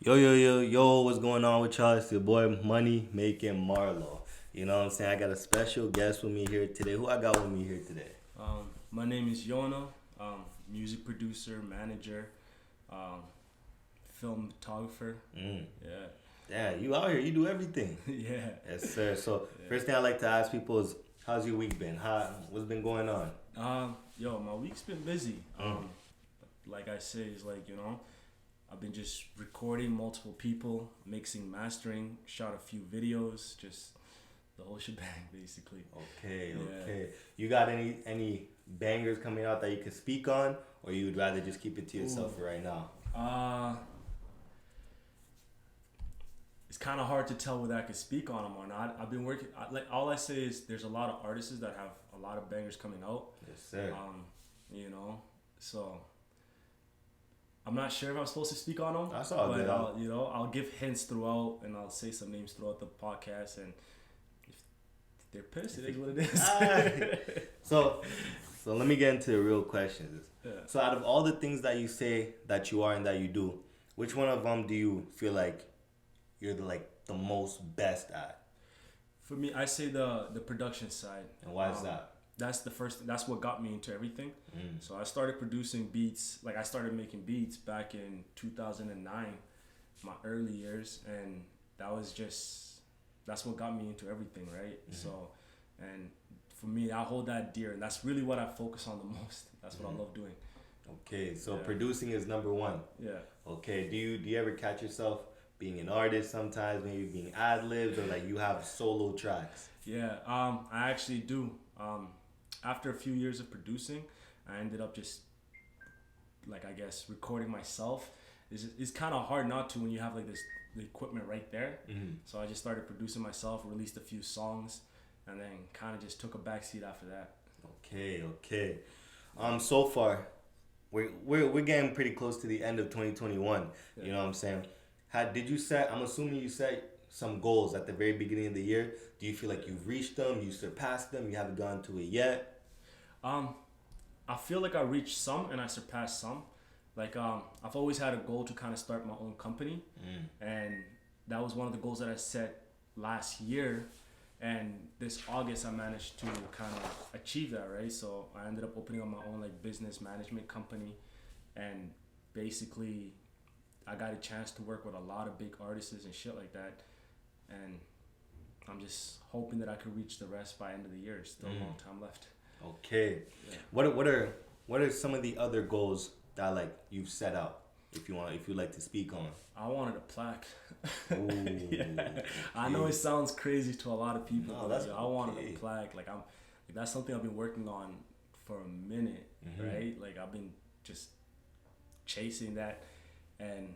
Yo, yo, yo, yo, what's going on with y'all? It's your boy Money Making Marlo. You know what I'm saying? I got a special guest with me here today. Who I got with me here today? My name is Yonah, music producer, manager, um, film photographer. Mm. Yeah, Yeah, you out here, you do everything. yeah. Yes, sir. So, Yeah. first thing I like to ask people is, how's your week been? What's been going on? My week's been busy. Mm. Like I say, is like I've been just recording multiple people, mixing, mastering, shot a few videos, just the whole shebang, basically. Okay, Yeah. okay. You got any bangers coming out that you can speak on, or you would rather just keep it to yourself Ooh. for right now? Uh, it's kind of hard to tell whether I could speak on them or not. I've been working. Like all I say is, there's a lot of artists that have a lot of bangers coming out. Yes, sir. You know, so I'm not sure if I'm supposed to speak on them. That's all but good. I'll give hints throughout, and I'll say some names throughout the podcast, and if they're pissed, it is what it is. So, so let me get into the real questions. Yeah. So, out of all the things that you say that you are and that you do, which one of them do you feel like you're the most best at? For me, I say the production side. And why is that? That's the first. That's what got me into everything. Mm. So I started producing beats. Like I started making beats back in 2009, my early years, and that's what got me into everything, right? Mm-hmm. So, and for me, I hold that dear, and that's really what I focus on the most. That's what Mm-hmm. I love doing. Okay, so Yeah. producing is number one. Yeah. Okay, do you ever catch yourself being an artist sometimes, maybe being ad libs, or like you have solo tracks? Yeah. I actually do. After a few years of producing, I ended up just like I guess recording myself. It's kind of hard not to when you have like the equipment right there. Mm-hmm. So I just started producing myself, released a few songs, and then kind of just took a backseat after that. Okay, okay. So far, we're getting pretty close to the end of 2021. Yeah. You know what I'm saying? Did you set? I'm assuming you set some goals at the very beginning of the year. Do you feel like you've reached them? You surpassed them? You haven't gone to it yet? I feel like I reached some and I surpassed some. Like I've always had a goal to kind of start my own company, and that was one of the goals that I set last year. And this August, I managed to kind of achieve that, right? So I ended up opening up my own like business management company, and basically, I got a chance to work with a lot of big artists and shit like that. And I'm just hoping that I could reach the rest by end of the year. Still a long time left. Okay. Yeah. What are some of the other goals that like you've set out? If you like to speak on. I wanted a plaque. Ooh, Yeah. I know it sounds crazy to a lot of people, No, but that's I wanted okay. a plaque. Like that's something I've been working on for a minute, right? Like I've been just chasing that, and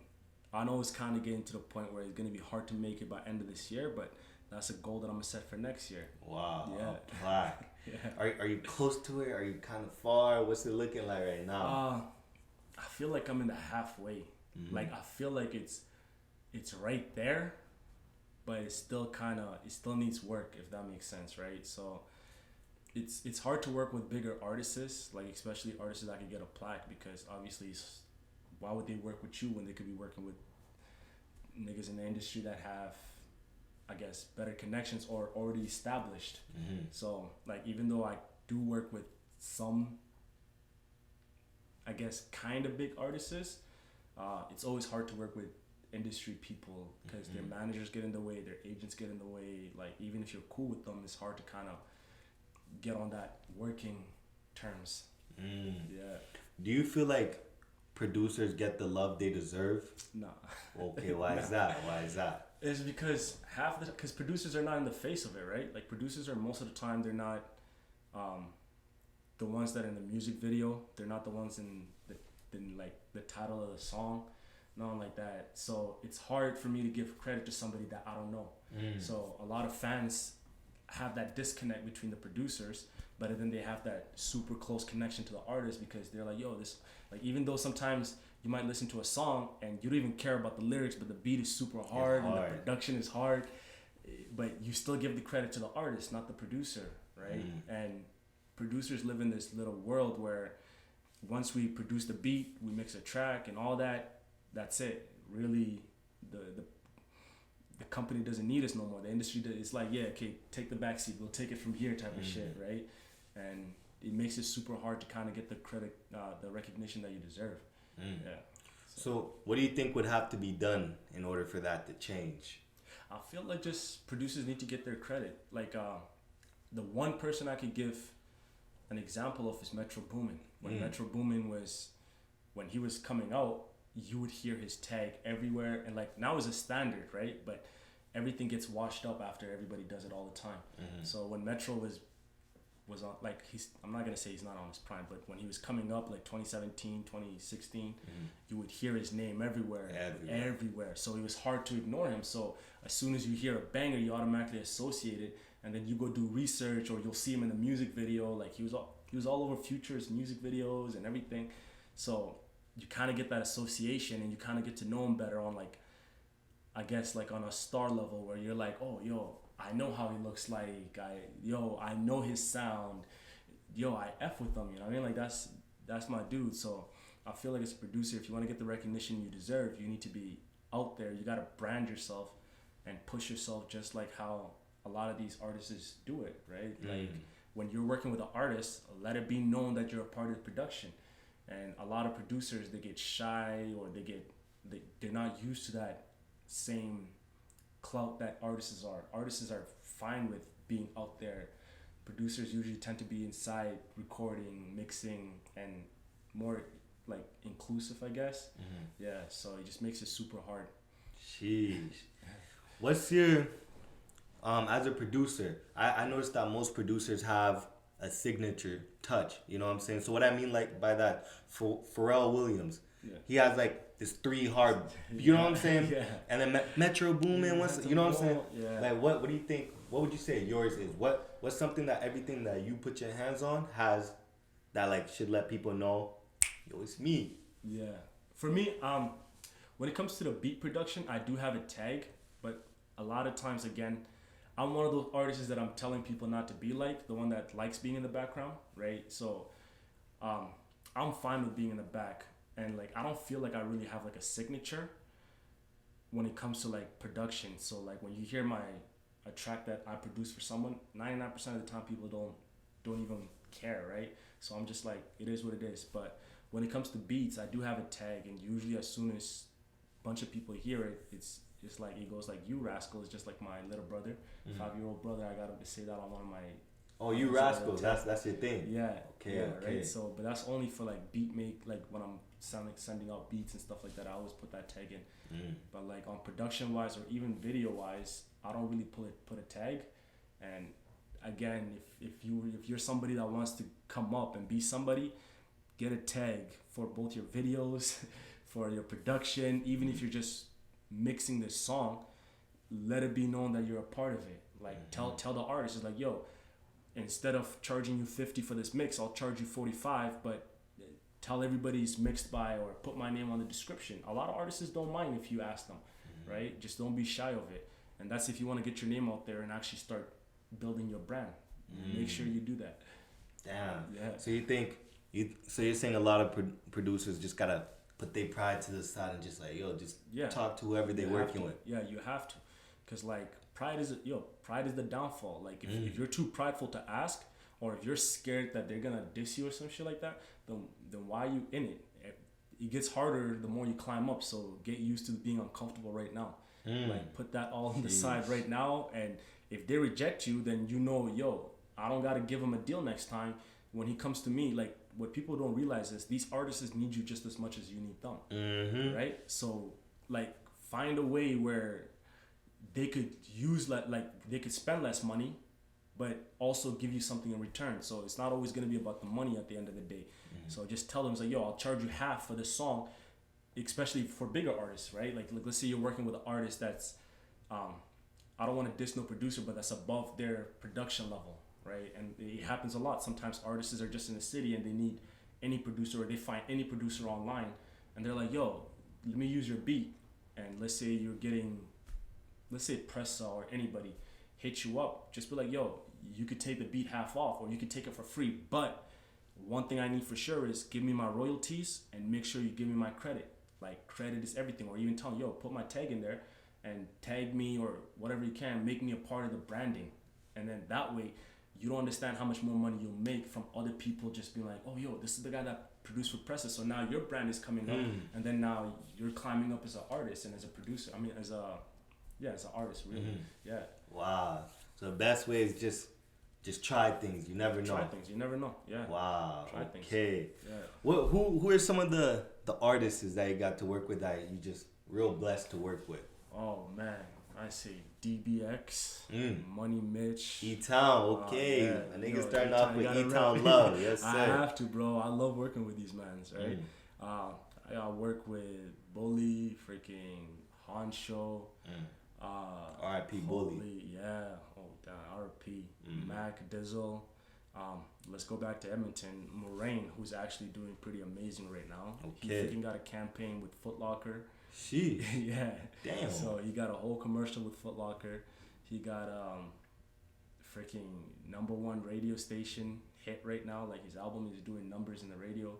I know it's kind of getting to the point where it's gonna be hard to make it by end of this year, but that's a goal that I'm gonna set for next year. Wow. Yeah. A plaque. Yeah. Are you close to it? Are you kind of far? What's it looking like right now? I feel like I'm in the halfway. Like I feel like it's right there, but it still needs work, if that makes sense, right? So it's hard to work with bigger artists, like especially artists that can get a plaque, because obviously why would they work with you when they could be working with niggas in the industry that have, I guess, better connections or already established. So like even though I do work with some, I guess, kind of big artists, it's always hard to work with industry people because their managers get in the way, their agents get in the way. Like even if you're cool with them, it's hard to kind of get on that working terms. Yeah. Do you feel like producers get the love they deserve? Nah. Okay, why is that? Why is that? It's because because producers are not in the face of it, right? Like producers are most of the time they're not the ones that are in the music video. They're not the ones in like the title of the song, nothing like that. So it's hard for me to give credit to somebody that I don't know. So a lot of fans have that disconnect between the producers, but then they have that super close connection to the artist because they're like, yo, this, like, even though sometimes you might listen to a song and you don't even care about the lyrics, but the beat is super hard and the production is hard, but you still give the credit to the artist, not the producer, right? And producers live in this little world where once we produce the beat, we mix a track and all that, that's it. Really, the company doesn't need us no more. The industry it's like, yeah, okay, take the backseat, we'll take it from here type of shit, right? And it makes it super hard to kind of get the credit, the recognition that you deserve. Yeah. So what do you think would have to be done in order for that to change? I feel like just producers need to get their credit. Like the one person I could give an example of is Metro Boomin. When Metro Boomin when he was coming out, you would hear his tag everywhere, and like now is a standard, right? But everything gets washed up after everybody does it all the time. So when Metro was on, like, I'm not gonna say he's not on his prime, but when he was coming up, like 2017, 2016, you would hear his name everywhere. So it was hard to ignore him. So as soon as you hear a banger, you automatically associate it, and then you go do research, or you'll see him in a music video. Like he was all over Future's music videos and everything. So you kind of get that association, and you kind of get to know him better on, like, I guess, like on a star level, where you're like, oh, yo, I know how he looks like. I know his sound. Yo, I F with him. You know what I mean? Like that's my dude. So I feel like as a producer, if you want to get the recognition you deserve, you need to be out there. You got to brand yourself and push yourself, just like how a lot of these artists do it, right? Like when you're working with an artist, let it be known that you're a part of the production. And a lot of producers, they get shy, or they're not used to that same clout that artists are. Artists are fine with being out there. Producers usually tend to be inside recording, mixing, and more like inclusive, I guess. Yeah, so it just makes it super hard. Sheesh. What's your as a producer, I noticed that most producers have a signature touch, you know what I'm saying? So what I mean like by that, for Pharrell Williams, he has like this 3 hard, you know what I'm saying? And then Metro Boomin, you know what I'm saying? Like what do you think? What would you say yours is? What's something that everything that you put your hands on has that like should let people know, yo, it's me? Yeah, for me, when it comes to the beat production, I do have a tag, but a lot of times, again, I'm one of those artists that I'm telling people not to be like, the one that likes being in the background, right? So I'm fine with being in the back, and like I don't feel like I really have like a signature when it comes to like production. So like when you hear a track that I produce for someone, 99% of the time people don't even care, right? So I'm just like, it is what it is. But when it comes to beats, I do have a tag, and usually as soon as a bunch of people hear it, it's like it goes like, you rascal is just like my little brother, 5-year-old brother. I got him to say that on one of my. Oh, you rascal! That's your thing. Yeah. Okay. Right. So, but that's only for like beat make, like when I'm sending out beats and stuff like that. I always put that tag in. But like on production wise, or even video wise, I don't really put a tag. And again, if you're somebody that wants to come up and be somebody, get a tag for both your videos, for your production, even if you're just mixing this song, let it be known that you're a part of it. Like tell the artist, it's like, yo, instead of charging you 50 for this mix, I'll charge you 45, but tell everybody it's mixed by, or put my name on the description. A lot of artists don't mind if you ask them, right? Just don't be shy of it. And that's if you want to get your name out there and actually start building your brand. Make sure you do that. Damn. Yeah. So you're saying a lot of producers just gotta put their pride to the side and just like, yo, just talk to whoever they're working with. Yeah, you have to. Because like pride is the downfall. Like if you're too prideful to ask, or if you're scared that they're gonna diss you or some shit like that, then why are you in it? It gets harder the more you climb up. So get used to being uncomfortable right now. Like put that all on the side right now. And if they reject you, then you know, yo, I don't gotta give him a deal next time. When he comes to me, like, what people don't realize is these artists need you just as much as you need them, right? So like find a way where they could they could spend less money, but also give you something in return. So it's not always going to be about the money at the end of the day. So just tell them, like, yo, I'll charge you half for this song, especially for bigger artists, right? Like let's say you're working with an artist that's I don't want to diss no producer, but that's above their production level, right? And it happens a lot. Sometimes artists are just in the city and they need any producer, or they find any producer online, and they're like, yo, let me use your beat. And let's say Pressa or anybody hit you up, just be like, yo, you could take the beat half off, or you could take it for free. But one thing I need for sure is give me my royalties, and make sure you give me my credit. like credit is everything, or even tell them, yo, put my tag in there and tag me or whatever you can, make me a part of the branding. And then that way you don't understand how much more money you'll make from other people just being like, oh, yo, this is the guy that produced for Presses. So now your brand is coming up, and then now you're climbing up as an artist and as a producer. I mean, as an artist, really. Yeah. Wow. So the best way is just try things. You never know. Try things. You never know. Yeah. Wow. Try things. Okay. Yeah. Who are some of the artists that you got to work with that you just real blessed to work with? Oh man, I say DBX, Money Mitch, E-Town. Okay. Yeah. I think it's Yo, starting off with E-Town E-Town love. Yes, sir. I have to, bro. I love working with these mans, right? I got work with Bully, freaking Honcho. R.I.P. Bully. Yeah. Oh, damn. R.I.P. Mac, Dizzle. Let's go back to Edmonton. Moraine, who's actually doing pretty amazing right now. Okay. He freaking got a campaign with Foot Locker. She. Yeah. Damn. So he got a whole commercial with Foot Locker. He got freaking #1 radio station hit right now. Like his album is doing numbers in the radio.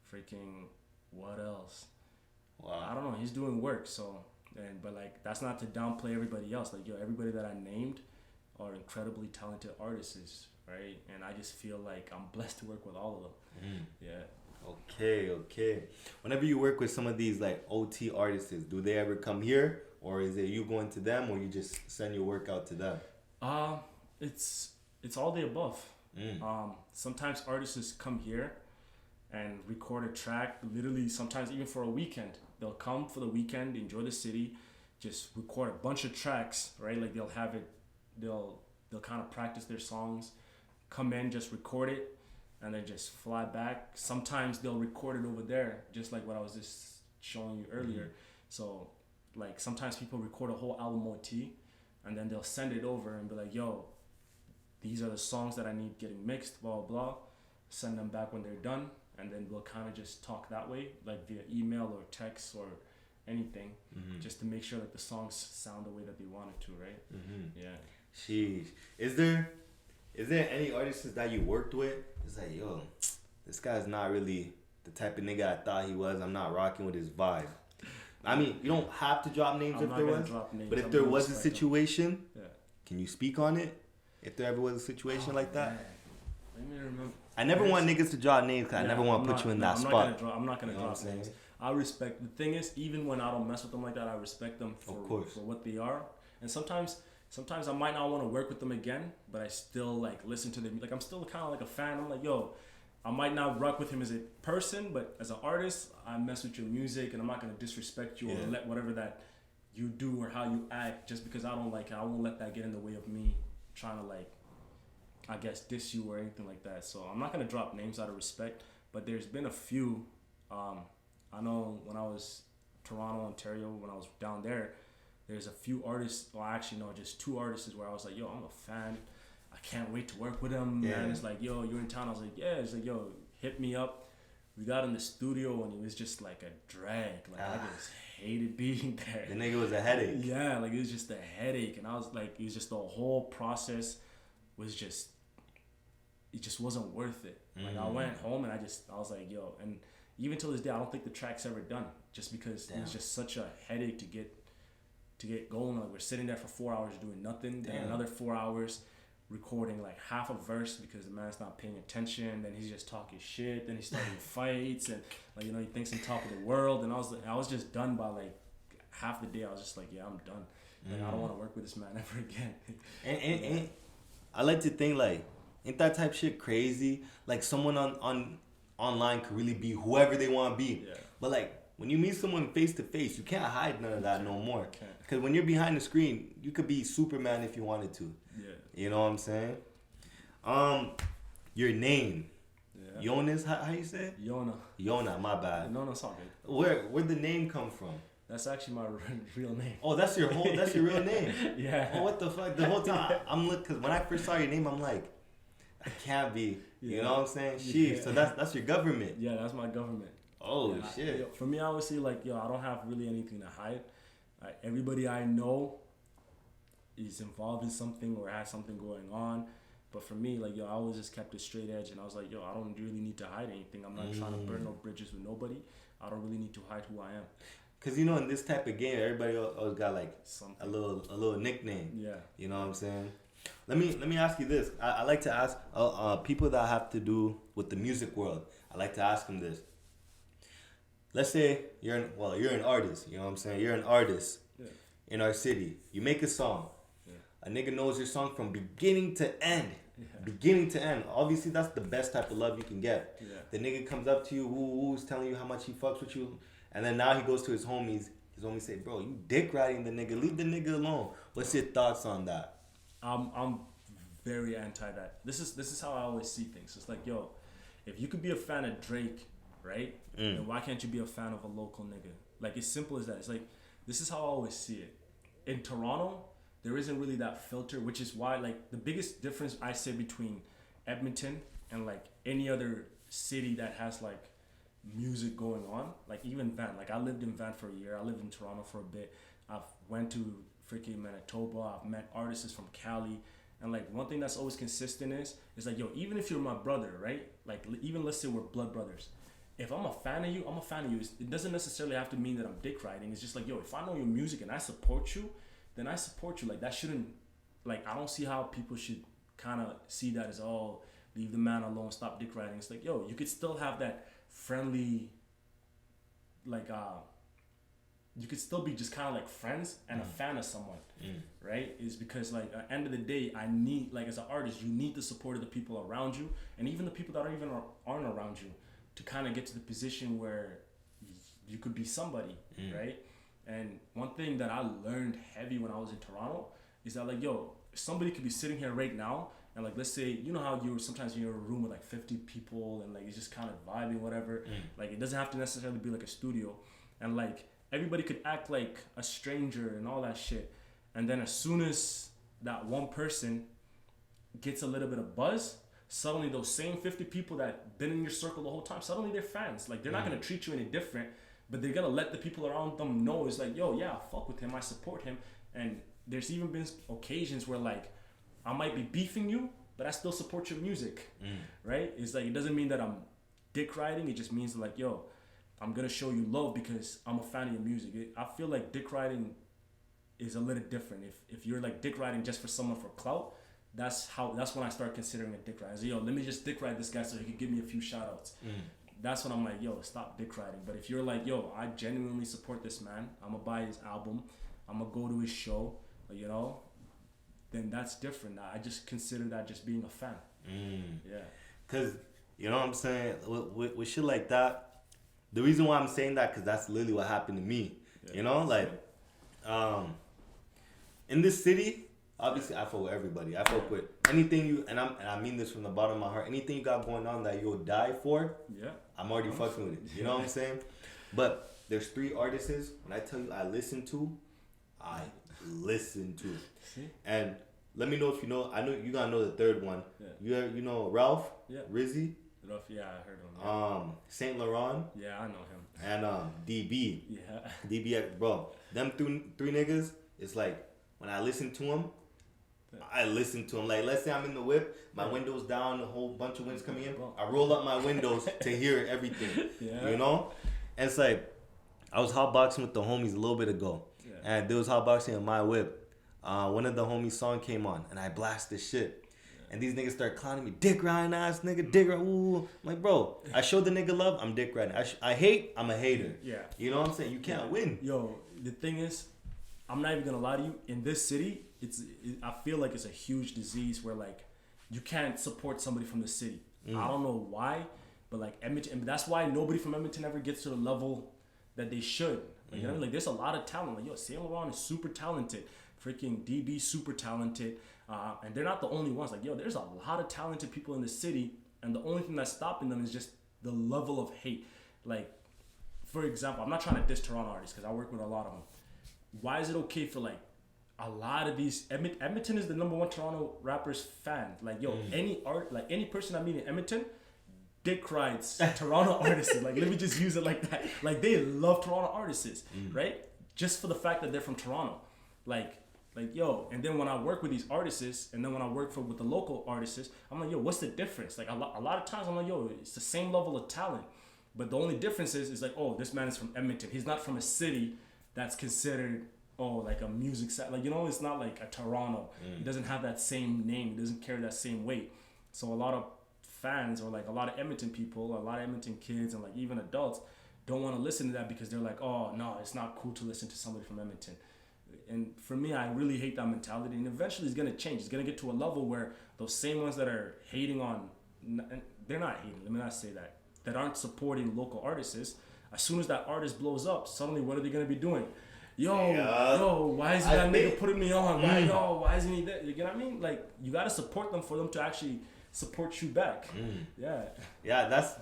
Freaking what else? Wow. I don't know. He's doing work. So but like that's not to downplay everybody else. Like everybody that I named are incredibly talented artists, right? And I just feel like I'm blessed to work with all of them. Yeah. Okay. Whenever you work with some of these like OT artists, do they ever come here, or is it you going to them, or you just send your work out to them? It's all the above. Sometimes artists come here and record a track. Literally, sometimes even for a weekend, they'll come for the weekend, enjoy the city, just record a bunch of tracks, right? Like they'll have it, they'll kind of practice their songs, come in, just record it, and then just fly back. Sometimes they'll record it over there, just like what I was just showing you earlier. So like sometimes people record a whole album OT, and then they'll send it over and be like, yo, these are the songs that I need getting mixed, blah, blah, blah. Send them back when they're done, and then we'll kind of just talk that way, like via email or text or anything, just to make sure that the songs sound the way that they want it to, right? Yeah. Sheesh. Is there any artists that you worked with? It's like, yo, this guy's not really the type of nigga I thought he was. I'm not rocking with his vibe. I mean, you don't have to drop names if there was, but if there was a situation, can you speak on it? If there ever was a situation like that? Man. Let me remember. I never want niggas to drop names because I never want to put you in that spot. I'm not gonna drop names. I respect. The thing is, even when I don't mess with them like that, I respect them for what they are. And sometimes I might not want to work with them again, but I still like listen to them. Like I'm still kind of like a fan. I'm like, yo, I might not rock with him as a person, but as an artist, I mess with your music, and I'm not gonna disrespect you or let whatever that you do or how you act just because I don't like it. I won't let that get in the way of me trying to like, I guess, diss you or anything like that. So I'm not gonna drop names out of respect, but there's been a few. I know when I was Toronto, Ontario, when I was down there's a few artists. Well, actually, no, just 2 artists where I was like, yo, I'm a fan. I can't wait to work with them. Yeah. Man, it's like, yo, you're in town. I was like, yeah. It's like, yo, hit me up. We got in the studio and it was just like a drag. Like I just hated being there. The nigga was a headache. Yeah, like it was just a headache, and I was like, it was just the whole process was just, it just wasn't worth it. Like I went home and I was like, yo, and even till this day, I don't think the track's ever done, just because it was just such a headache to get going. Like we're sitting there for 4 hours doing nothing, then another 4 hours recording like half a verse because the man's not paying attention, then he's just talking shit, then he's starting fights, and like, you know, he thinks on top of the world. And I was just done by like half the day. I was just like, yeah, I'm done. Like I don't want to work with this man ever again. and I like to think like, ain't that type shit crazy? Like someone on online could really be whoever they want to be, but like when you meet someone face to face, you can't hide none of that no more. Because when you're behind the screen, you could be Superman if you wanted to. Yeah. You know what I'm saying? Your name. Yeah. Jonas, how you say it? Yonah, my bad. No, it's all good. Where'd the name come from? That's actually my real name. Oh, that's your real name? Yeah. Oh, what the fuck? The whole time, because when I first saw your name, I'm like, that can't be. You know what I'm saying? Sheesh. So that's your government. Yeah, that's my government. Oh, shit. For me, I always say, like, yo, I don't have really anything to hide. Everybody I know is involved in something or has something going on. But for me, like, yo, I always just kept a straight edge. And I was like, yo, I don't really need to hide anything. I'm not trying to burn no bridges with nobody. I don't really need to hide who I am. Cause you know, in this type of game, everybody always got like Something. a little nickname. Yeah. You know what I'm saying? Let me ask you this. I like to ask people that have to do with the music world. I like to ask them this. Let's say you're an artist. You know what I'm saying? You're an artist in our city. You make a song. Yeah. A nigga knows your song from beginning to end. Yeah. Beginning to end. Obviously, that's the best type of love you can get. Yeah. The nigga comes up to you, woo's telling you how much he fucks with you, and then now he goes to his homies. His homies say, "Bro, you dick riding the nigga. Leave the nigga alone." What's your thoughts on that? I'm very anti that. This is how I always see things. It's like, yo, if you could be a fan of Drake, right? Then why can't you be a fan of a local nigga? Like, it's simple as that. It's like, this is how I always see it. In Toronto, there isn't really that filter, which is why, like, the biggest difference I say between Edmonton and like any other city that has like music going on, like even Van. Like, I lived in Van for a year. I lived in Toronto for a bit. I've went to freaking Manitoba. I've met artists from Cali. And like, one thing that's always consistent is like, yo, even if you're my brother, right? Like, even let's say we're blood brothers. If I'm a fan of you, I'm a fan of you. It doesn't necessarily have to mean that I'm dick riding. It's just like, yo, if I know your music and I support you, then I support you. Like, that shouldn't, like, I don't see how people should kind of see that as, oh, leave the man alone, stop dick riding. It's like, yo, you could still have that friendly, like, you could still be just kind of like friends and a fan of someone, right? Is because, like, at the end of the day, I need, like, as an artist, you need the support of the people around you, and even the people that aren't around you, to kind of get to the position where you could be somebody, right? And one thing that I learned heavy when I was in Toronto is that, like, yo, somebody could be sitting here right now, and like, let's say, you know how you're sometimes you're in a room with like 50 people and like it's just kind of vibing, whatever. Like, it doesn't have to necessarily be like a studio, and like everybody could act like a stranger and all that shit. And then as soon as that one person gets a little bit of buzz, suddenly those same 50 people that been in your circle the whole time, suddenly they're fans. Like, they're not gonna treat you any different, but they're gonna let the people around them know, it's like, yo, yeah, I fuck with him, I support him. And there's even been occasions where, like, I might be beefing you, but I still support your music, right? It's like, it doesn't mean that I'm dick riding. It just means like, yo, I'm gonna show you love because I'm a fan of your music. I feel like dick riding is a little different. If you're like dick riding just for someone for clout, that's when I start considering a dick ride. I say, yo, let me just dick ride this guy so he can give me a few shout outs. That's when I'm like, yo, stop dick riding. But if you're like, yo, I genuinely support this man, I'm gonna buy his album, I'm gonna go to his show, you know, then that's different. I just consider that just being a fan. Yeah. Cause you know what I'm saying, with shit like that, the reason why I'm saying that, cause that's literally what happened to me. You know, like, in this city, obviously, I fuck with everybody. I fuck with anything you, and I mean this from the bottom of my heart. Anything you got going on that you'll die for, I'm already fucking with it. You know what I'm saying? But there's 3 artists, when I tell you I listen to. See? And let me know if you know. I know you gotta know the 3rd one. You know Ralph, Rizzy. Ralph, yeah, I heard him. Saint Laurent. Yeah, I know him. And DB. Yeah. DB, bro. Them 3 niggas. It's like, when I listen to them, like, let's say I'm in the whip, my windows down, a whole bunch of winds coming in. I roll up my windows to hear everything. You know? And it's like, I was hotboxing with the homies a little bit ago, and there was hotboxing in my whip. One of the homies' song came on, and I blasted shit. And these niggas start clowning me, dick riding ass nigga, dick riding. Ooh. I'm like, bro, I showed the nigga love, I'm dick riding. I hate, I'm a hater. Yeah. You know what I'm saying? You can't win. Yo, the thing is, I'm not even gonna lie to you. In this city, I feel like it's a huge disease where, like, you can't support somebody from the city. I don't know why, but like Edmonton, and that's why nobody from Edmonton ever gets to the level that they should. Like, you know what I mean? Like, there's a lot of talent. Like, yo, Saint Laurent is super talented. Freaking DB super talented. And they're not the only ones. Like, yo, there's a lot of talented people in the city, and the only thing that's stopping them is just the level of hate. Like, for example, I'm not trying to diss Toronto artists because I work with a lot of them. Why is it okay for, like, a lot of these Edmonton is the #1 Toronto rappers fan. Like, yo, any person I meet in Edmonton dick rides Toronto artists. Like, let me just use it like that. Like, they love Toronto artists, right? Just for the fact that they're from Toronto. Like, yo, and then when I work with these artists, and then when I work with the local artists, I'm like, yo, what's the difference? Like, a lot of times I'm like, yo, it's the same level of talent. But the only difference is like, oh, this man is from Edmonton. He's not from a city that's considered, oh, like a music set. Like, you know, it's not like a Toronto. He doesn't have that same name. He doesn't carry that same weight. So a lot of fans, or like a lot of Edmonton people, a lot of Edmonton kids, and like even adults don't want to listen to that because they're like, oh, no, it's not cool to listen to somebody from Edmonton. And for me, I really hate that mentality. And eventually it's going to change. It's going to get to a level where those same ones that are hating on, and they're not hating, let me not say that aren't supporting local artists, as soon as that artist blows up, suddenly what are they going to be doing? Yo, why is that nigga putting me on? Why isn't he there? You know what I mean? Like, you got to support them for them to actually support you back. Yeah, that's,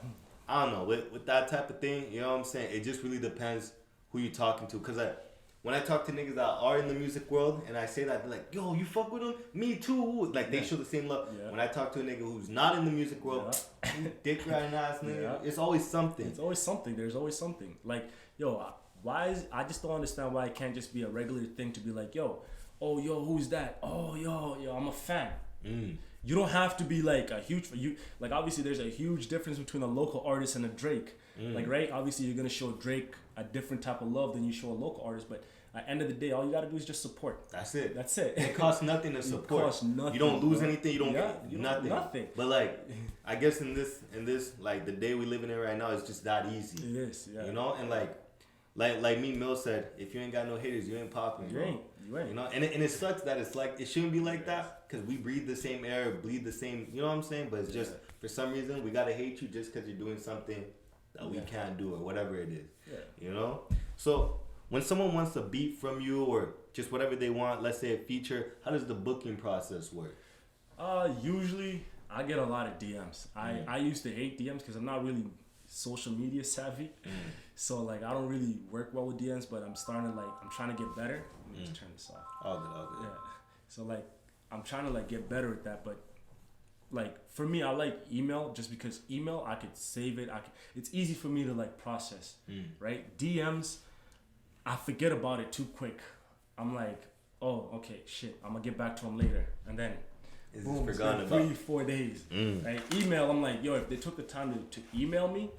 I don't know, with that type of thing, you know what I'm saying? It just really depends who you're talking to. Because when I talk to niggas that are in the music world and I say that, they're like, yo, you fuck with them? Me too. Like, they show the same love. Yeah. When I talk to a nigga who's not in the music world, dick riding ass nigga, it's always something. It's always something. There's always something. Like, yo, I just don't understand why it can't just be a regular thing to be like, yo, who's that? Oh, yo, I'm a fan. You don't have to be like a huge, like obviously there's a huge difference between a local artist and a Drake. Like, right? Obviously you're going to show Drake a different type of love than you show a local artist, but at the end of the day, all you got to do is just support. That's it. It costs nothing to support. It costs nothing. You don't lose anything. You don't get nothing. But like, I guess in this, like the day we living in right now, it's just that easy. It is, yeah. You know, and like me, Mill said, if you ain't got no haters, you ain't popping. You ain't. You know, and it sucks that it's like, it shouldn't be like that, because we breathe the same air, bleed the same, you know what I'm saying? But it's just, for some reason, we got to hate you just because you're doing something that we can't do, or whatever it is. You know? So, when someone wants a beat from you, or just whatever they want, let's say a feature, how does the booking process work? Usually, I get a lot of DMs. I used to hate DMs because I'm not really social media savvy. So, like, I don't really work well with DMs, but I'm trying to get better. Let me just turn this off. All good. Yeah. So, like, I'm trying to, like, get better at that, but, like, for me, I like email just because email, I could save it. It's easy for me to, like, process, right? DMs, I forget about it too quick. I'm like, oh, okay, shit, I'm going to get back to them later. And then, boom, it's been 3-4 days. Right? Email, I'm like, yo, if they took the time to email me,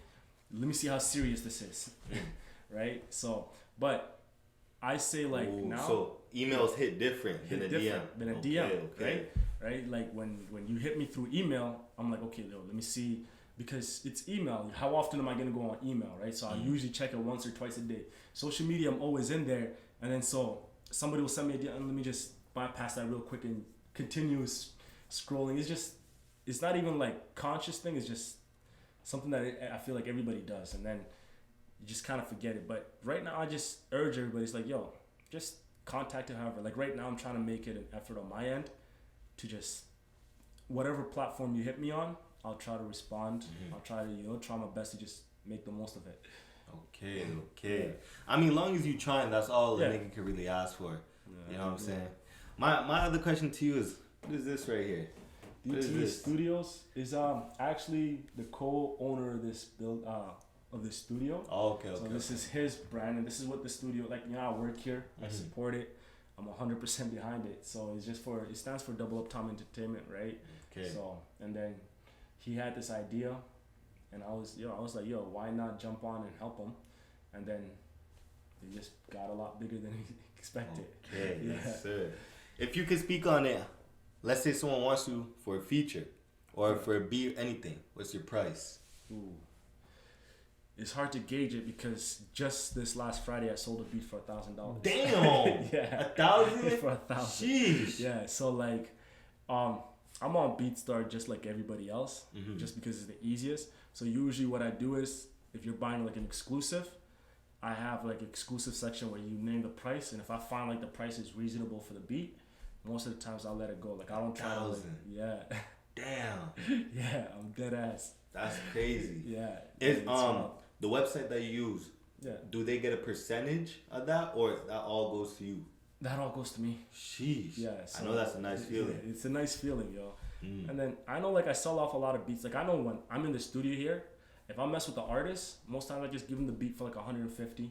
let me see how serious this is. Right? So, but I say, like, now. So emails hit different than a DM. Than a DM, okay. Right? Like, when you hit me through email, I'm like, okay, let me see. Because it's email. How often am I going to go on email, right? So I usually check it once or twice a day. Social media, I'm always in there. And then so somebody will send me a DM, and let me just bypass that real quick and continue scrolling. It's not even like conscious thing. It's just something that I feel like everybody does. And then you just kind of forget it. But right now, I just urge everybody. It's like, yo, just contact it however. Like right now, I'm trying to make it an effort on my end to just, whatever platform you hit me on, I'll try to respond. I'll try to, try my best to just make the most of it. Okay. Yeah. I mean, long as you trying, that's all a nigga can really ask for. You know what I'm saying? My other question to you is, what is this right here? DT Studios is actually the co-owner of this this studio. Oh, okay. So this is his brand, and this is what the studio, like, I work here, I support it, I'm 100% behind it. So it's just it stands for Double Up Time Entertainment, right? Okay. So, and then he had this idea, and I was like, why not jump on and help him? And then it just got a lot bigger than he expected. Okay, yes, sir. If you could speak on it, let's say someone wants you for a feature or for a beat, anything. What's your price? Ooh. It's hard to gauge it because just this last Friday I sold a beat for $1,000. Damn. Yeah. 1,000 for 1,000. Sheesh. Yeah. So like, I'm on BeatStar just like everybody else, just because it's the easiest. So usually what I do is, if you're buying like an exclusive, I have like an exclusive section where you name the price, and if I find like the price is reasonable for the beat, most of the times I'll let it go. Like I don't try to. Yeah. Damn. Yeah, I'm dead ass. That's crazy. Yeah. Is the website that you use, do they get a percentage of that, or that all goes to you? That all goes to me. Sheesh. Yeah. So I know that's a nice feeling. Yeah, it's a nice feeling, yo. And then I know, like, I sell off a lot of beats. Like, I know when I'm in the studio here, if I mess with the artist, most times I just give them the beat for like 150,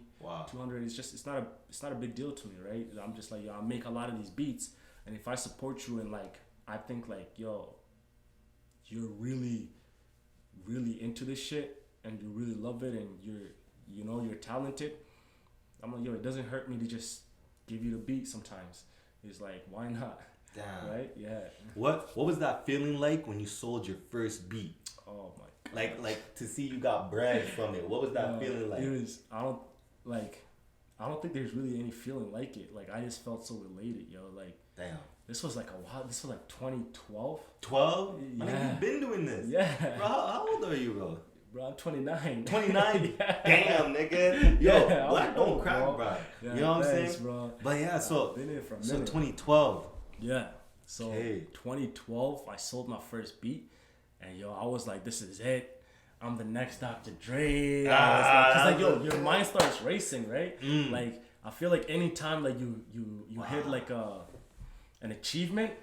200. It's not a big deal to me, right? I'm just like, I make a lot of these beats, and if I support you and like, I think like, yo, you're really, really into this shit, and you really love it and you're talented, I'm like, yo, it doesn't hurt me to just give you the beat sometimes. It's like, why not? Damn. Right? Yeah. What was that feeling like when you sold your first beat? Oh my God. Like to see you got bread from it. What was that feeling like? It was, I don't think there's really any feeling like it. Like, I just felt so related, yo. Like, damn. This was like a while. This was like 2012. 12? Yeah. I mean, you've been doing this. Yeah. Bro, how old are you, bro? Bro, I'm 29. 29? Yeah. Damn, nigga. Yo, Yeah, black don't old, crack, bro. Yeah, you know what I'm thanks, saying? Bro. But yeah, so, been in it for a so minute. 2012. Yeah. So Okay. 2012, I sold my first beat. And yo, I was like, this is it. I'm the next Dr. Dre. Cause yo, your mind starts racing, right? Like, I feel like anytime like you hit like an achievement,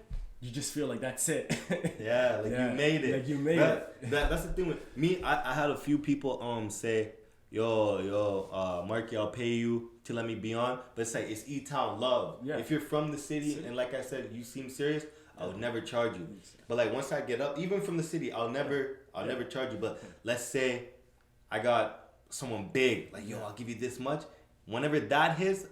you just feel like that's it. Yeah, like you made it. Like you made it. That's the thing with me. I had a few people say, yo, Marky, I'll pay you to let me be on. But it's like, it's E-Town love. Yeah. If you're from the city and like I said, you seem serious, I would never charge you. But like once I get up, even from the city, I'll never charge you. But let's say I got someone big, like, yo, I'll give you this much. Whenever that hits,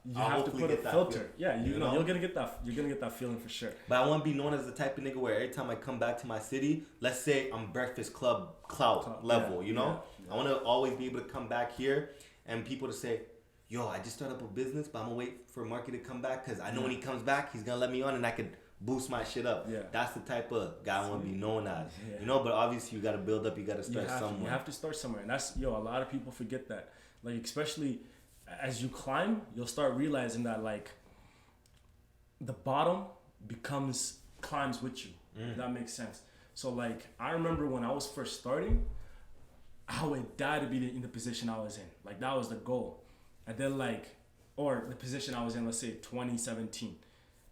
You I'll have to put a filter. Yeah, you're gonna get that. You're gonna get that feeling for sure. But I want to be known as the type of nigga where every time I come back to my city, let's say I'm Breakfast Club clout level, you know? Yeah. I want to always be able to come back here and people to say, yo, I just started up a business, but I'm going to wait for Marky to come back because I know when he comes back, he's going to let me on and I could boost my shit up. Yeah. That's the type of guy I want to be known as. Yeah. You know, but obviously you got to build up, you got to start somewhere. You have to start somewhere. And that's, a lot of people forget that. Like, especially as you climb, you'll start realizing that, like, the bottom climbs with you. If that makes sense. So, like, I remember when I was first starting, I would die to be in the position I was in. Like, that was the goal. And then, like, or the position I was in, let's say 2017.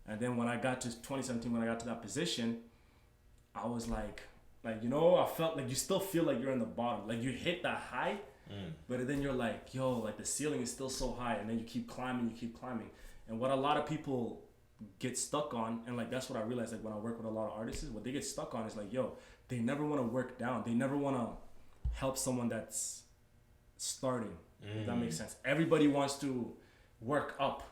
And then when I got to 2017, when I got to that position, I was like, I felt like you still feel like you're in the bottom. Like, you hit that high, but then you're like, yo, like, the ceiling is still so high. And then you keep climbing. And what a lot of people get stuck on, and, like, that's what I realized, like, when I work with a lot of artists, what they get stuck on is, like, yo, they never want to work down. They never want to help someone that's starting, if that makes sense. Everybody wants to work up,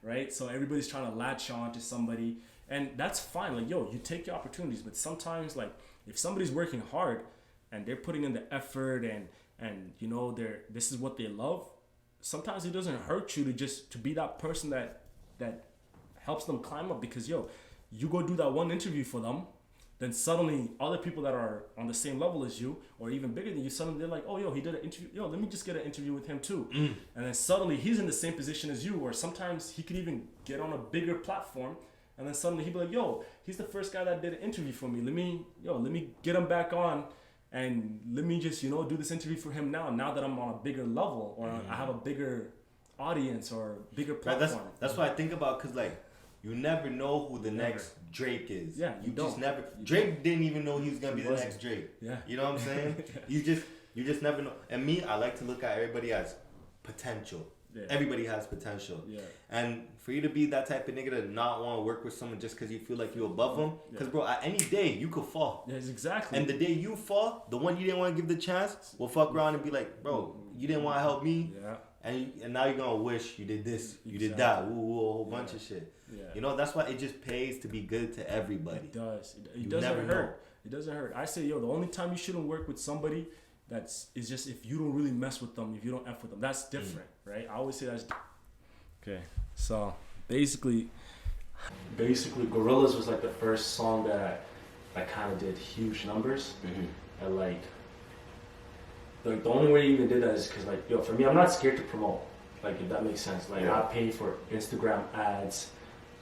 right? So everybody's trying to latch on to somebody, and that's fine. Like, yo, you take your opportunities, but sometimes, like, if somebody's working hard and they're putting in the effort and this is what they love, sometimes it doesn't hurt you to be that person that helps them climb up, because you go do that one interview for them, then suddenly other people that are on the same level as you or even bigger than you, suddenly they're like, oh, yo, he did an interview. Yo, let me just get an interview with him too. And then suddenly he's in the same position as you, or sometimes he could even get on a bigger platform. And then suddenly he'd be like, yo, he's the first guy that did an interview for me. Let me get him back on and let me just, do this interview for him now that I'm on a bigger level, or I have a bigger audience or bigger platform. That's what I think about, because, like, you never know who the next Drake is. Yeah, you just never. Drake didn't even know he was gonna be the next Drake. Yeah, you know what I'm saying? You just never know. And me, I like to look at everybody as potential. Yeah. Everybody has potential. Yeah. And for you to be that type of nigga to not want to work with someone just because you feel like you're above them, because bro, at any day you could fall. Yes, exactly. And the day you fall, the one you didn't want to give the chance will fuck around and be like, bro, you didn't want to help me. Yeah. And now you're gonna wish you did this, you did that, a whole bunch of shit. Yeah. That's why it just pays to be good to everybody. It does. It doesn't hurt. It doesn't hurt. I say, the only time you shouldn't work with somebody is just if you don't really mess with them, if you don't F with them. That's different, right? I always say that's okay. So basically Gorillaz was like the first song that I kind of did huge numbers. And like the only way you even did that is because, like, for me, I'm not scared to promote. Like, if that makes sense. Like, I pay for Instagram ads,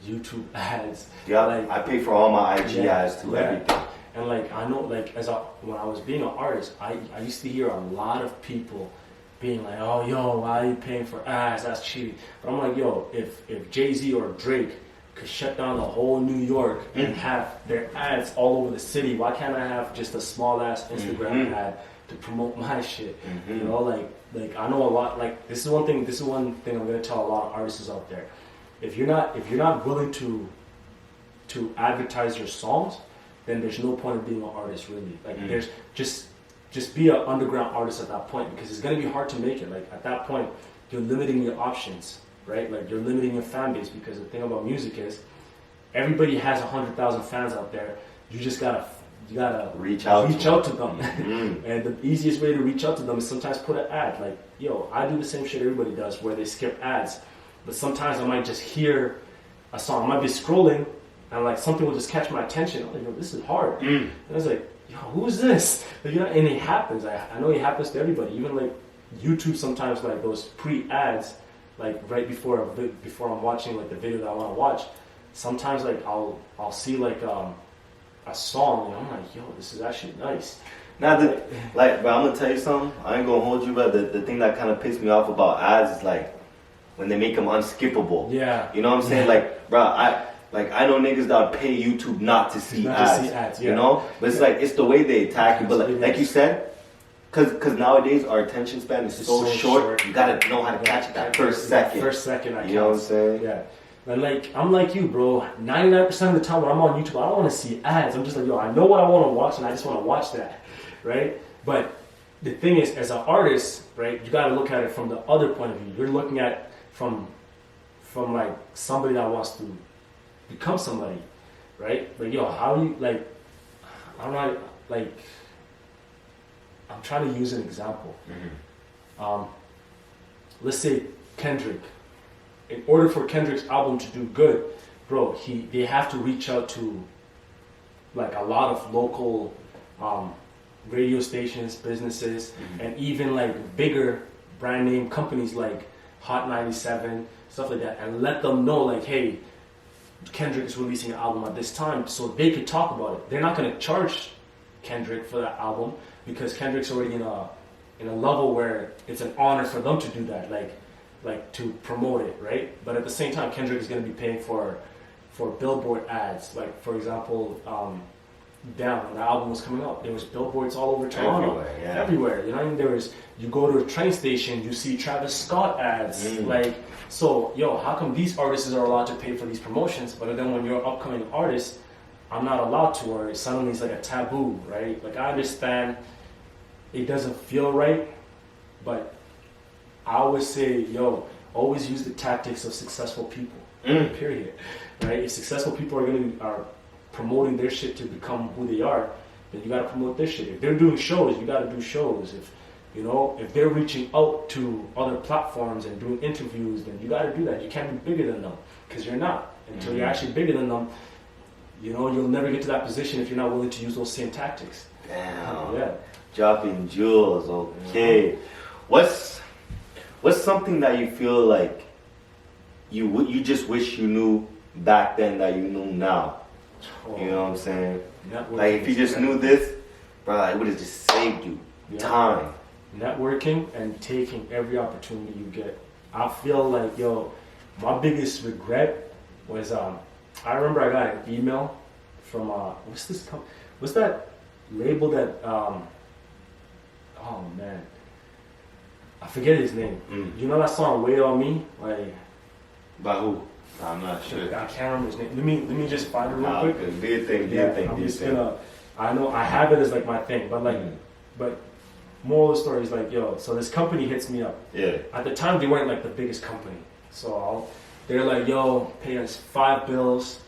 YouTube ads. Yeah, like, I pay for all my IG ads too, everything. And, like, I know, like, when I was being an artist, I used to hear a lot of people being like, oh, yo, why are you paying for ads? That's cheating. But I'm like, yo, if Jay-Z or Drake could shut down the whole New York and have their ads all over the city, why can't I have just a small-ass Instagram ad to promote my shit? Like I know a lot. Like, this is one thing I'm gonna tell a lot of artists out there. If you're not willing to advertise your songs, then there's no point of being an artist, really. Like, there's just just be an underground artist at that point, because it's gonna be hard to make it. Like at that point, you're limiting your options, right? Like you're limiting your fan base, because the thing about music is everybody has 100,000 fans out there. You just gotta reach out to them. And the easiest way to reach out to them is sometimes put an ad. Like, yo, I do the same shit everybody does, where they skip ads. But sometimes I might just hear a song. I might be scrolling, and like something will just catch my attention. I'm like, yo, this is hard. And I was like, yo, who's this? Like, you know, and it happens. I know it happens to everybody. Even like YouTube sometimes, like those pre-ads, like right before I'm watching like the video that I want to watch. Sometimes like I'll see like a song, and I'm like, yo, this is actually nice. Now, but I'm gonna tell you something. I ain't gonna hold you, but the thing that kind of pissed me off about ads is like when they make them unskippable. Yeah. You know what I'm saying? Like, bro, I know niggas that would pay YouTube not to see ads. You know? But it's like, it's the way they attack you. But like you said, cause nowadays our attention span is so short. You gotta know how to catch it that first second. First second, you know what I'm saying? Yeah. And like, I'm like you, bro. 99% of the time when I'm on YouTube, I don't want to see ads. I'm just like, yo, I know what I want to watch, and I just want to watch that, right? But the thing is, as an artist, right, you got to look at it from the other point of view. You're looking at from like somebody that wants to become somebody, right? Like, yo, how do you, like, I'm not, like, I'm trying to use an example. Let's say Kendrick. In order for Kendrick's album to do good, bro, they have to reach out to like a lot of local radio stations, businesses, and even like bigger brand name companies like Hot 97, stuff like that, and let them know like, hey, Kendrick is releasing an album at this time, so they could talk about it. They're not gonna charge Kendrick for that album, because Kendrick's already in a level where it's an honor for them to do that, like to promote it, right? But at the same time, Kendrick is going to be paying for billboard ads. Like, for example, Down, when the album was coming out, there was billboards all over Toronto, everywhere. You know what I mean? You go to a train station, you see Travis Scott ads. Like, so, yo, how come these artists are allowed to pay for these promotions, but then when you're an upcoming artist, I'm not allowed to, or suddenly it's like a taboo, right? Like, I understand it doesn't feel right, but I always say, yo, always use the tactics of successful people. Period. Right? If successful people are promoting their shit to become who they are, then you gotta promote their shit. If they're doing shows, you gotta do shows. If they're reaching out to other platforms and doing interviews, then you gotta do that. You can't be bigger than them, because you're not. Until you're actually bigger than them, you'll never get to that position if you're not willing to use those same tactics. Damn. Yeah. Dropping jewels. Okay. What's something that you feel like you just wish you knew back then that you know now? You know what I'm saying? Like, if you just knew this, bro, it would have just saved you time. Networking and taking every opportunity you get. I feel like, yo, my biggest regret was I remember I got an email from what's that label that oh man, I forget his name. You know that song "Wait on Me"? Like, by who? I'm not sure. I can't remember his name. Let me just find it real quick. Okay. Do your thing. I know I have it as like my thing, but like, but moral of the story is like, yo, so this company hits me up. Yeah. At the time, they weren't like the biggest company, so they're like, yo, pay us $5,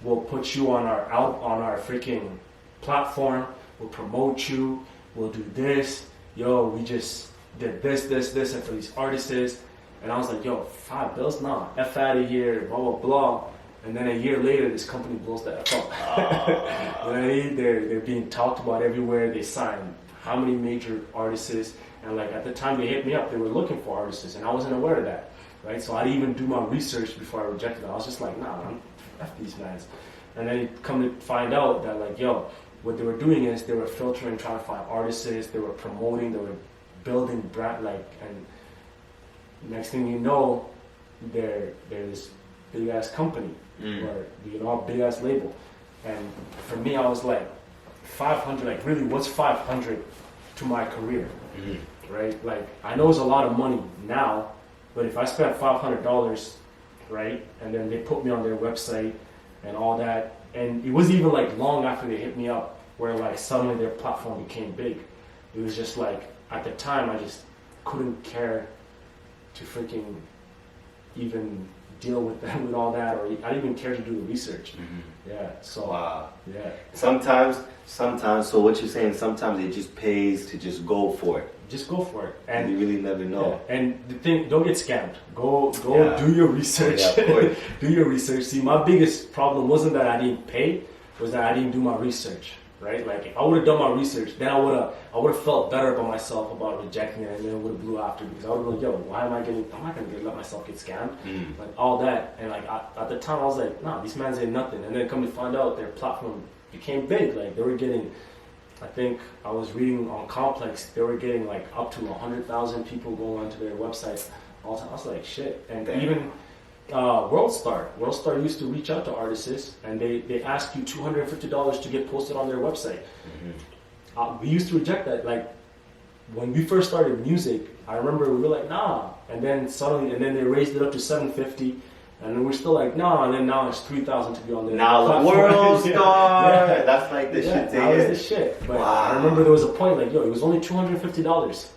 we'll put you on our freaking platform, we'll promote you, we'll do this. Yo, we just did this, and for these artists. And I was like, yo, $5? Nah, F out of here, blah, blah, blah. And then a year later, this company blows the F up. You know what I mean? They're being talked about everywhere. They signed how many major artists. And like at the time they hit me up, they were looking for artists. And I wasn't aware of that, right? So I didn't even do my research before I rejected them. I was just like, nah, F these guys. And then come to find out that like, yo, what they were doing is they were filtering, trying to find artists. They were promoting, they were building brand, like, and next thing you know, they're this big ass company or big ass label. And for me, I was like, 500, like really, what's 500 to my career, right? Like, I know it's a lot of money now, but if I spent $500, right, and then they put me on their website and all that, and it wasn't even like long after they hit me up where like suddenly their platform became big. it was just like, at the time, I just couldn't care to freaking even deal with that, with all that, or I didn't even care to do the research. Yeah, so Wow. yeah. Sometimes. So what you're saying? Sometimes it just pays to just go for it. Just go for it, And you really never know. Yeah. And the thing, don't get scammed. Go, Yeah. do your research. Oh, yeah, of course. Do your research. See, my biggest problem wasn't that I didn't pay, was that I didn't do my research. Right? Like, if I would have done my research, then I would have felt better about myself about rejecting it, and then it would have blew after, because I would have been like, yo, I'm not gonna let myself get scammed, like all that. And like at the time, I was like, nah, these mans ain't nothing. And then come to find out, their platform became big. Like, they were getting, I think I was reading on Complex, they were getting like up to 100,000 people going onto their website all the time. I was like, shit. And even WorldStar used to reach out to artists, and they ask you $250 to get posted on their website. We used to reject that. Like, when we first started music, I remember we were like, nah. And then they raised it up to $750, and then we're still like, nah. And then now it's $3,000 to be on there. Now WorldStar, yeah. That's like the shit. That was the shit. But wow. I remember there was a point like, yo, it was only $250,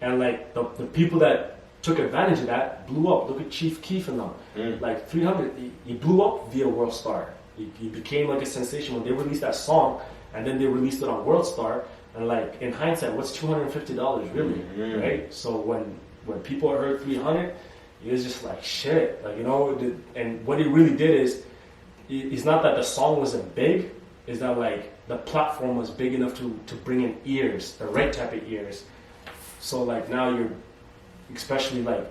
and like the people that took advantage of that blew up. Look at Chief Keef and them. Like 300, he blew up via WorldStar. He became like a sensation when they released that song, and then they released it on WorldStar. And like, in hindsight, what's $250 really, right? So when people heard 300, it was just like shit, like, you know. And what he really did is, it's not that the song wasn't big, is that like the platform was big enough to bring in ears, the right type of ears. So like now you're, especially like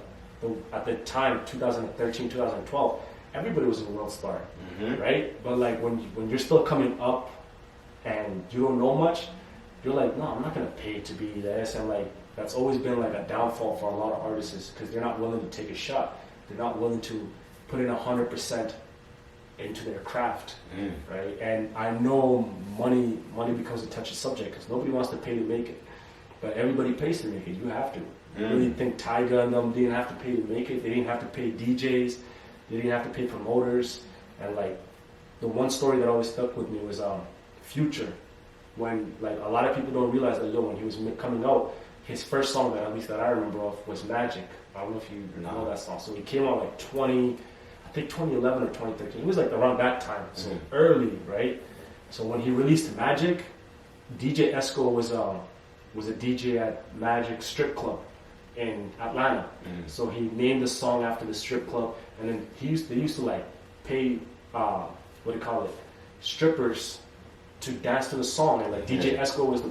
at the time, 2013, 2012, everybody was in WorldStar, right? But like when you're still coming up and you don't know much, you're like, no, I'm not gonna pay to be this. And like, that's always been like a downfall for a lot of artists, because they're not willing to take a shot. They're not willing to put in 100% into their craft, right? And I know money becomes a touchy subject, because nobody wants to pay to make it, but everybody pays to make it. You have to. You really think Tyga and them didn't have to pay to make it? They didn't have to pay DJs. They didn't have to pay promoters. And like, the one story that always stuck with me was Future. When like a lot of people don't realize that, yo, when he was coming out, his first song that, at least that I remember of, was Magic. I don't know if you know that song. So he came out like 2011 or 2013. It was like around that time, so early, right? So when he released Magic, DJ Esco was a DJ at Magic Strip Club in Atlanta. So he named the song after the strip club, and then they used to like pay what do you call it, strippers to dance to the song, and like DJ Esco was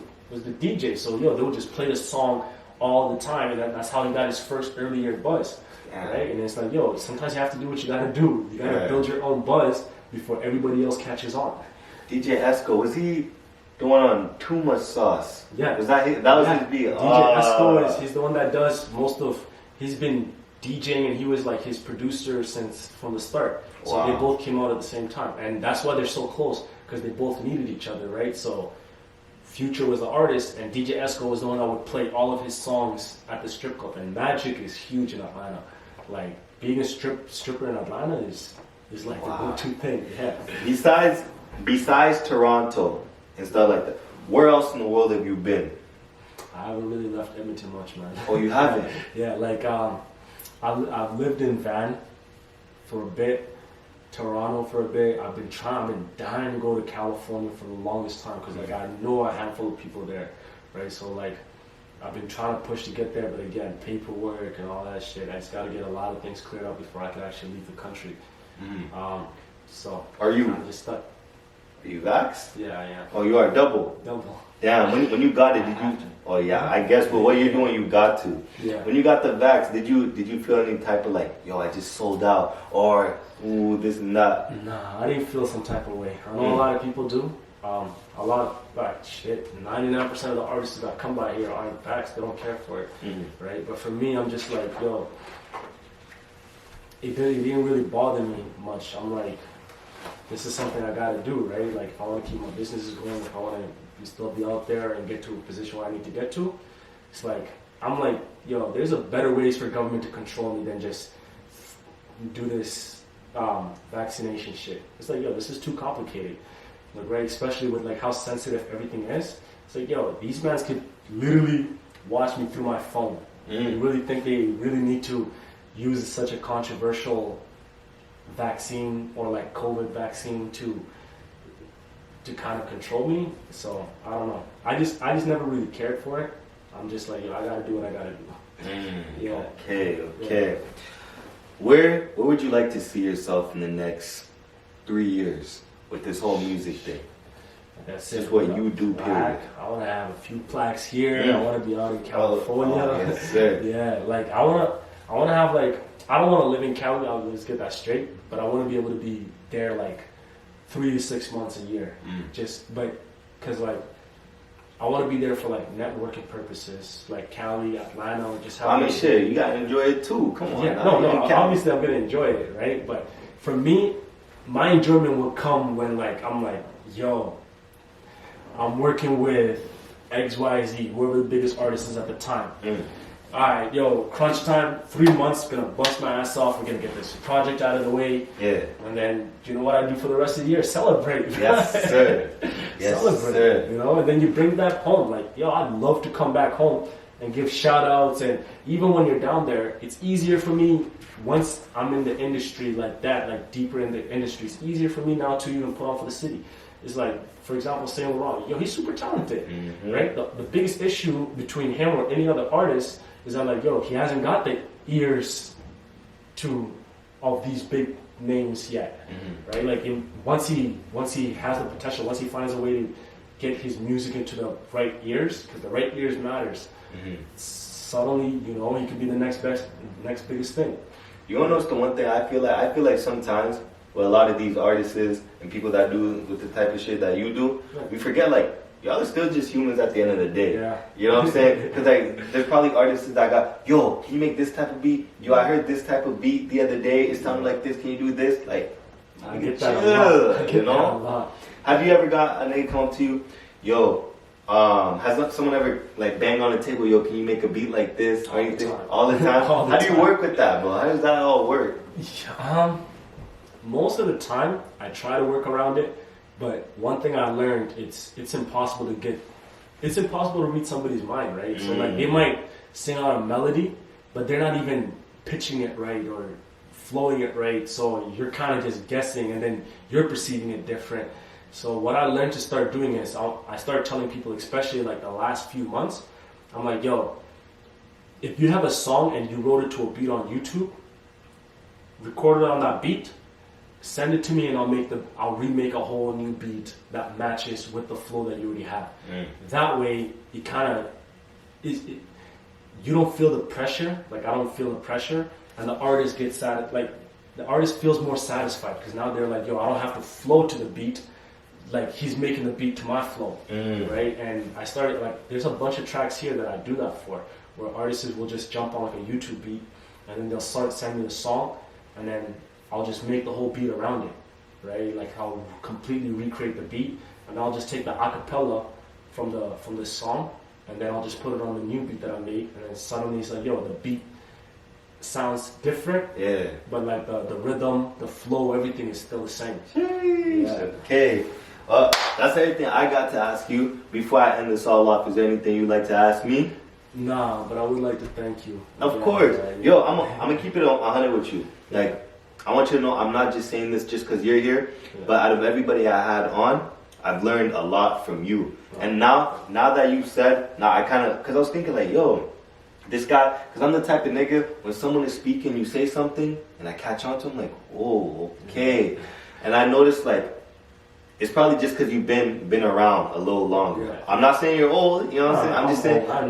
the DJ. So yo, they would just play the song all the time, and that's how he got his first early year buzz, right? And it's like, yo, sometimes you have to do what you gotta do. You gotta build your own buzz before everybody else catches on. DJ Esco, was he the one on Too Much Sauce? Yeah. Was that his? That was his beat. DJ Esco he's the one that does most of. He's been DJing, and he was like his producer from the start. So they both came out at the same time, and that's why they're so close, because they both needed each other, right? So Future was the artist, and DJ Esco was the one that would play all of his songs at the strip club. And Magic is huge in Atlanta. Like, being a stripper in Atlanta is like the go-to thing. Yeah. Besides Toronto and stuff like that, where else in the world have you been? I haven't really left Edmonton much, man. Oh, you haven't? Yeah, like I've lived in Van for a bit, Toronto for a bit. I've been dying to go to California for the longest time, because like I know a handful of people there, right? So like I've been trying to push to get there, but again, paperwork and all that shit. I just got to get a lot of things cleared up before I can actually leave the country. So are you? I'm just stuck. Are you vaxxed? Yeah, I am. Oh, you are double. Damn. When you got it, did you? Oh yeah, I guess. But what you're doing, you got to. Yeah. When you got the vax, did you feel any type of like, yo, I just sold out, or ooh, this and that? Nah, I didn't feel some type of way. I know a lot of people do. A lot of, like, shit, 99% of the artists that come by here aren't vaxxed. They don't care for it, right? But for me, I'm just like, yo, it didn't really bother me much. I'm like, this is something I gotta do, right? Like, if I want to keep my businesses going, if I want to still be out there and get to a position where I need to get to, it's like, I'm like, yo, there's a better ways for government to control me than just do this vaccination shit. It's like, yo, this is too complicated, like, right? Especially with like how sensitive everything is. It's like, yo, these mans could literally watch me through my phone. They really think they really need to use such a controversial vaccine or like COVID vaccine to kind of control me. So I don't know. I just never really cared for it. I'm just like, I gotta do what I gotta do. Okay. Where would you like to see yourself in the next 3 years with this whole music thing? That's just what you do, period. I want to have a few plaques here. I want to be out in California. Yes, sir. Yeah, like I want to have like, I don't want to live in Cali. I'll just get that straight. But I want to be able to be there like 3 to 6 months a year. Because like I want to be there for like networking purposes, like Cali, Atlanta, just have. I mean, shit, you gotta enjoy it too. Come on. Yeah, no. Obviously, I'm gonna enjoy it, right? But for me, my enjoyment will come when like I'm like, yo, I'm working with XYZ, whoever the biggest artist is at the time. All right, yo, crunch time, 3 months, gonna bust my ass off. We're gonna get this project out of the way. Yeah. And then, do you know what I do for the rest of the year? Celebrate. Yes, sir. Yes, Celebrate. Sir. You know, and then you bring that home. Like, yo, I'd love to come back home and give shout outs. And even when you're down there, it's easier for me once I'm in the industry like that, like deeper in the industry. It's easier for me now to even put on for the city. It's like, for example, saying Ron, yo, he's super talented, right? The biggest issue between him or any other artist is I'm like, yo, he hasn't got the ears of these big names yet, right? Like once he has the potential, once he finds a way to get his music into the right ears, because the right ears matters. Suddenly, you know, he could be the next biggest thing. You wanna know what's the one thing I feel like? I feel like sometimes with a lot of these artists and people that do with the type of shit that you do, we forget like y'all are still just humans at the end of the day. Yeah. You know what I'm saying? Because like there's probably artists that got, yo, can you make this type of beat? Yo, I heard this type of beat the other day. It sounded like this. Can you do this? Like, I get that a lot. I get that a lot. Have you ever got a nigga come up to you, yo? Has someone ever like bang on the table, yo, can you make a beat like this or anything? All the time. How do you work with that, bro? How does that all work? Most of the time, I try to work around it, but one thing I learned, it's impossible to read somebody's mind, right? So like they might sing out a melody, but they're not even pitching it right or flowing it right. So you're kind of just guessing, and then you're perceiving it different. So what I learned to start doing is I start telling people, especially like the last few months, I'm like, yo, if you have a song and you wrote it to a beat on YouTube, record it on that beat, send it to me, and I'll remake a whole new beat that matches with the flow that you already have. That way, it kind of you don't feel the pressure. Like I don't feel the pressure, and the artist gets the artist feels more satisfied because now they're like, yo, I don't have to flow to the beat. Like he's making the beat to my flow, right? And I started like, there's a bunch of tracks here that I do that for, where artists will just jump on like a YouTube beat, and then they'll send me the song, and then I'll just make the whole beat around it, right? Like I'll completely recreate the beat, and I'll just take the acapella from the song, and then I'll just put it on the new beat that I made, and then suddenly it's like, yo, the beat sounds different, but like the rhythm, the flow, everything is still the same. Okay. That's everything I got to ask you. Before I end this all off, is there anything you'd like to ask me? Nah, but I would like to thank you. Of course. Yo, I'm gonna keep it 100 with you. Like, I want you to know I'm not just saying this just because you're here, but out of everybody I had on, I've learned a lot from you. And now that you said, I kind of, because I was thinking like, yo, this guy, because I'm the type of nigga, when someone is speaking, you say something, and I catch on to him like, oh, okay. And I noticed like, it's probably just because you've been around a little longer. I'm not saying you're old, you know what I'm saying? I'm just saying. I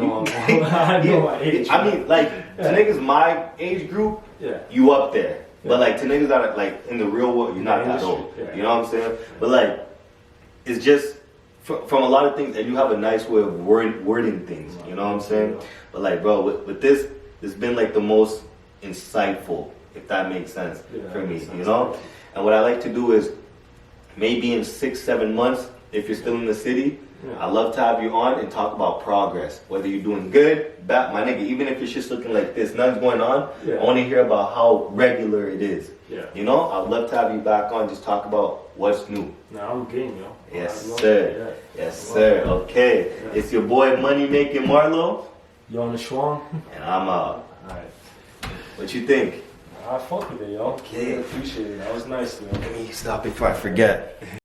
know my age. I mean, like, to niggas my age group, you up there. But like, to niggas that are like in the real world, you're not that old. You know what I'm saying? But like, it's just, from a lot of things, and you have a nice way of wording things, you know what I'm saying? But like, bro, with this, it's been like the most insightful, if that makes sense for me, you know? And what I like to do is, maybe in 6-7 months, if you're still in the city, I love to have you on and talk about progress. Whether you're doing good, bad, my nigga, even if it's just looking like this, nothing's going on, I want to hear about how regular it is. Yeah. You know, I'd love to have you back on, just talk about what's new. Nah, I'm game, yo. Yes, sir. Yes, sir. Okay. Yeah. It's your boy Money Making Marlo. Yonah Chuang. And I'm out. Alright. What you think? I fuck with it, yo. Okay. Really appreciate it. That was nice, man. Let me stop before I forget.